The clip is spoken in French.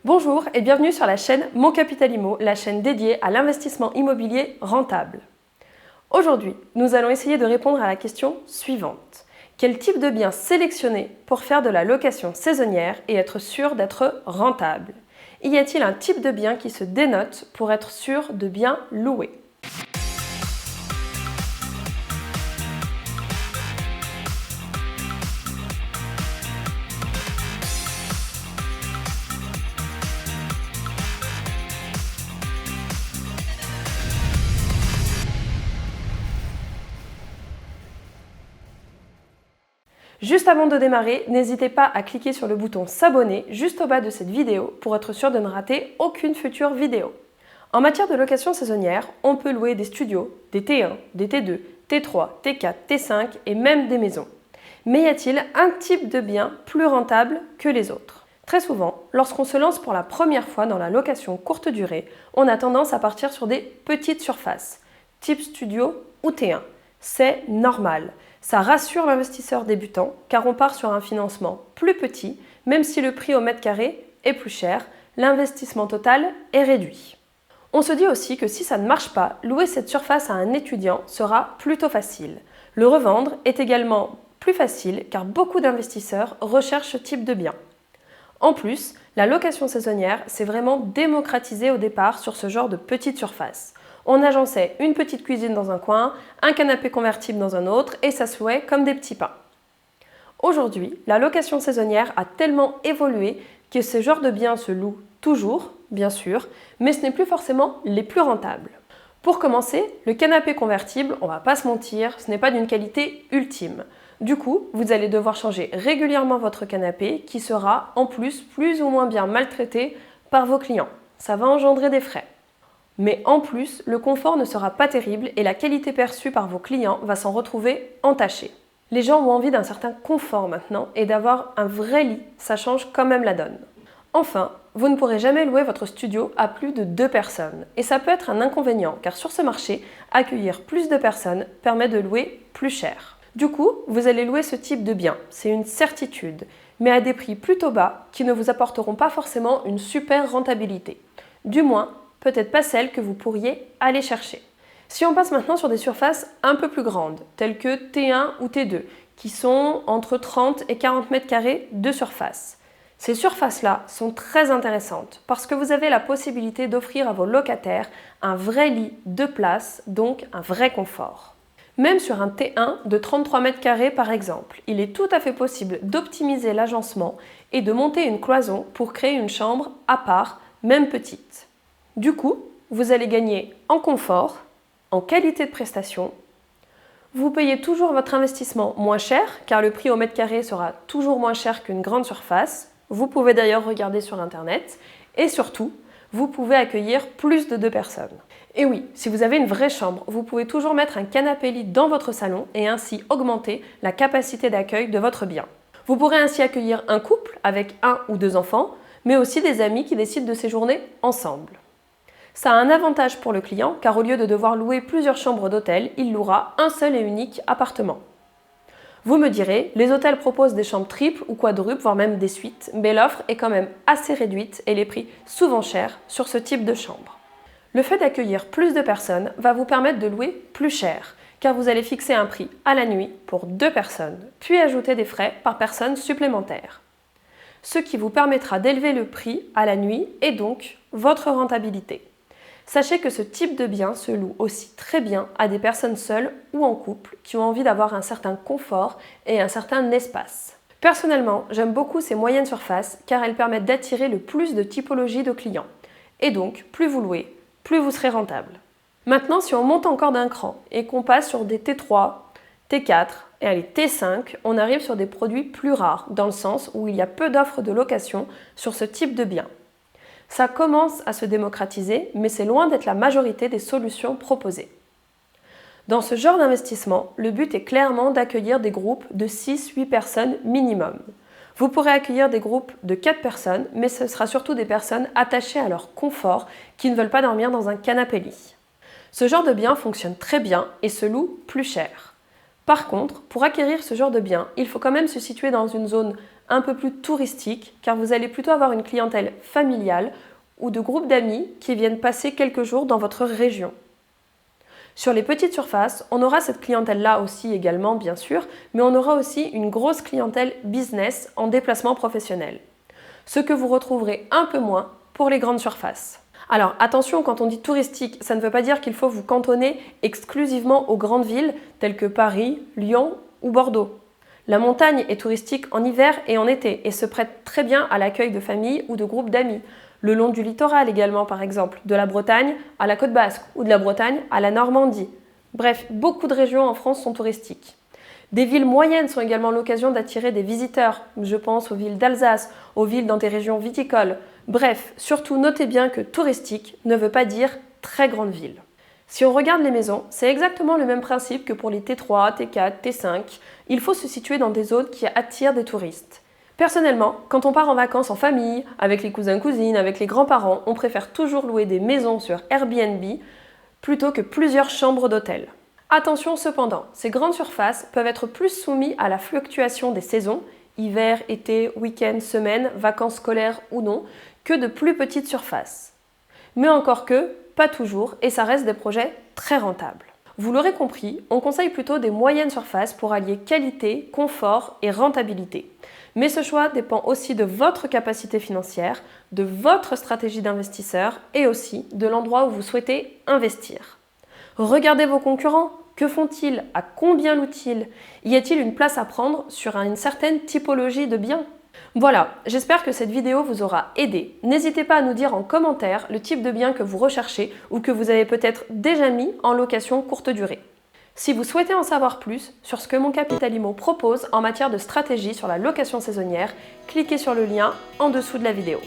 Bonjour et bienvenue sur la chaîne Mon Capital Immo, la chaîne dédiée à l'investissement immobilier rentable. Aujourd'hui, nous allons essayer de répondre à la question suivante. Quel type de bien sélectionner pour faire de la location saisonnière et être sûr d'être rentable? Y a-t-il un type de bien qui se dénote pour être sûr de bien louer? Juste avant de démarrer, n'hésitez pas à cliquer sur le bouton s'abonner juste au bas de cette vidéo pour être sûr de ne rater aucune future vidéo. En matière de location saisonnière, on peut louer des studios, des T1, des T2, T3, T4, T5 et même des maisons. Mais y a-t-il un type de bien plus rentable que les autres? Très souvent, lorsqu'on se lance pour la première fois dans la location courte durée, on a tendance à partir sur des petites surfaces, type studio ou T1. C'est normal. Ça rassure l'investisseur débutant car on part sur un financement plus petit, même si le prix au mètre carré est plus cher, l'investissement total est réduit. On se dit aussi que si ça ne marche pas, louer cette surface à un étudiant sera plutôt facile. Le revendre est également plus facile car beaucoup d'investisseurs recherchent ce type de bien. En plus, la location saisonnière s'est vraiment démocratisée au départ sur ce genre de petite surface. On agençait une petite cuisine dans un coin, un canapé convertible dans un autre et ça se louait comme des petits pains. Aujourd'hui, la location saisonnière a tellement évolué que ce genre de biens se loue toujours, bien sûr, mais ce n'est plus forcément les plus rentables. Pour commencer, le canapé convertible, on va pas se mentir, ce n'est pas d'une qualité ultime. Du coup, vous allez devoir changer régulièrement votre canapé qui sera en plus ou moins bien maltraité par vos clients. Ça va engendrer des frais. Mais en plus, le confort ne sera pas terrible et la qualité perçue par vos clients va s'en retrouver entachée. Les gens ont envie d'un certain confort maintenant et d'avoir un vrai lit, ça change quand même la donne. Enfin, vous ne pourrez jamais louer votre studio à plus de 2 personnes. Et ça peut être un inconvénient car sur ce marché, accueillir plus de personnes permet de louer plus cher. Du coup, vous allez louer ce type de bien, c'est une certitude, mais à des prix plutôt bas qui ne vous apporteront pas forcément une super rentabilité. Du moins, peut-être pas celle que vous pourriez aller chercher. Si on passe maintenant sur des surfaces un peu plus grandes, telles que T1 ou T2, qui sont entre 30 et 40 mètres carrés de surface. Ces surfaces-là sont très intéressantes parce que vous avez la possibilité d'offrir à vos locataires un vrai lit de place, donc un vrai confort. Même sur un T1 de 33 mètres carrés par exemple, il est tout à fait possible d'optimiser l'agencement et de monter une cloison pour créer une chambre à part, même petite. Du coup, vous allez gagner en confort, en qualité de prestation. Vous payez toujours votre investissement moins cher, car le prix au mètre carré sera toujours moins cher qu'une grande surface. Vous pouvez d'ailleurs regarder sur Internet. Et surtout, vous pouvez accueillir plus de 2 personnes. Et oui, si vous avez une vraie chambre, vous pouvez toujours mettre un canapé-lit dans votre salon et ainsi augmenter la capacité d'accueil de votre bien. Vous pourrez ainsi accueillir un couple avec 1 ou 2 enfants, mais aussi des amis qui décident de séjourner ensemble. Ça a un avantage pour le client car au lieu de devoir louer plusieurs chambres d'hôtel, il louera un seul et unique appartement. Vous me direz, les hôtels proposent des chambres triples ou quadruples, voire même des suites, mais l'offre est quand même assez réduite et les prix souvent chers sur ce type de chambre. Le fait d'accueillir plus de personnes va vous permettre de louer plus cher car vous allez fixer un prix à la nuit pour 2 personnes, puis ajouter des frais par personne supplémentaires. Ce qui vous permettra d'élever le prix à la nuit et donc votre rentabilité. Sachez que ce type de bien se loue aussi très bien à des personnes seules ou en couple qui ont envie d'avoir un certain confort et un certain espace. Personnellement, j'aime beaucoup ces moyennes surfaces car elles permettent d'attirer le plus de typologies de clients. Et donc, plus vous louez, plus vous serez rentable. Maintenant, si on monte encore d'un cran et qu'on passe sur des T3, T4 et allez, T5, on arrive sur des produits plus rares dans le sens où il y a peu d'offres de location sur ce type de bien. Ça commence à se démocratiser, mais c'est loin d'être la majorité des solutions proposées. Dans ce genre d'investissement, le but est clairement d'accueillir des groupes de 6-8 personnes minimum. Vous pourrez accueillir des groupes de 4 personnes, mais ce sera surtout des personnes attachées à leur confort qui ne veulent pas dormir dans un canapé-lit. Ce genre de bien fonctionne très bien et se loue plus cher. Par contre, pour acquérir ce genre de bien, il faut quand même se situer dans une zone un peu plus touristique, car vous allez plutôt avoir une clientèle familiale ou de groupes d'amis qui viennent passer quelques jours dans votre région. Sur les petites surfaces, on aura cette clientèle-là aussi également, bien sûr, mais on aura aussi une grosse clientèle business en déplacement professionnel. Ce que vous retrouverez un peu moins pour les grandes surfaces. Alors attention, quand on dit touristique, ça ne veut pas dire qu'il faut vous cantonner exclusivement aux grandes villes telles que Paris, Lyon ou Bordeaux. La montagne est touristique en hiver et en été et se prête très bien à l'accueil de familles ou de groupes d'amis. Le long du littoral également par exemple, de la Bretagne à la Côte Basque ou de la Bretagne à la Normandie. Bref, beaucoup de régions en France sont touristiques. Des villes moyennes sont également l'occasion d'attirer des visiteurs. Je pense aux villes d'Alsace, aux villes dans des régions viticoles. Bref, surtout notez bien que touristique ne veut pas dire très grande ville. Si on regarde les maisons, c'est exactement le même principe que pour les T3, T4, T5. Il faut se situer dans des zones qui attirent des touristes. Personnellement, quand on part en vacances en famille, avec les cousins-cousines, avec les grands-parents, on préfère toujours louer des maisons sur Airbnb plutôt que plusieurs chambres d'hôtel. Attention cependant, ces grandes surfaces peuvent être plus soumises à la fluctuation des saisons, hiver, été, week-end, semaine, vacances scolaires ou non, que de plus petites surfaces. Mais encore que, pas toujours, et ça reste des projets très rentables. Vous l'aurez compris, on conseille plutôt des moyennes surfaces pour allier qualité, confort et rentabilité. Mais ce choix dépend aussi de votre capacité financière, de votre stratégie d'investisseur et aussi de l'endroit où vous souhaitez investir. Regardez vos concurrents. Que font-ils? À combien louent-ils? Y a-t-il une place à prendre sur une certaine typologie de biens? Voilà, j'espère que cette vidéo vous aura aidé. N'hésitez pas à nous dire en commentaire le type de bien que vous recherchez ou que vous avez peut-être déjà mis en location courte durée. Si vous souhaitez en savoir plus sur ce que Mon Capital Immo propose en matière de stratégie sur la location saisonnière, cliquez sur le lien en dessous de la vidéo.